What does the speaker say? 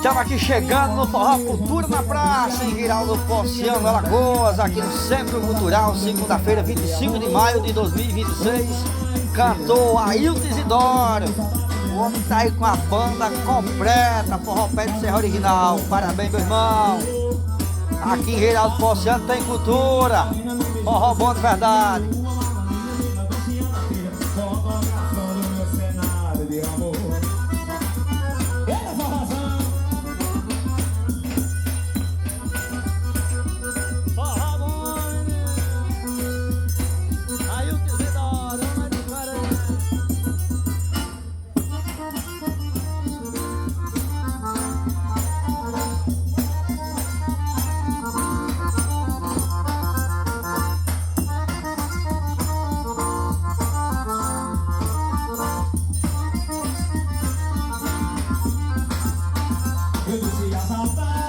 Estamos aqui chegando no Forró Cultura na Praça, em Giraldo Ponciano, Alagoas, aqui no Centro Cultural, segunda-feira, 25 de maio de 2026. Cantor Ailton Isidoro. O homem tá aí com a banda completa, Forró Pé de Serra Original. Parabéns, meu irmão. Aqui em Giraldo Ponciano tem cultura. Forró bom de verdade. Eu disse assaltar.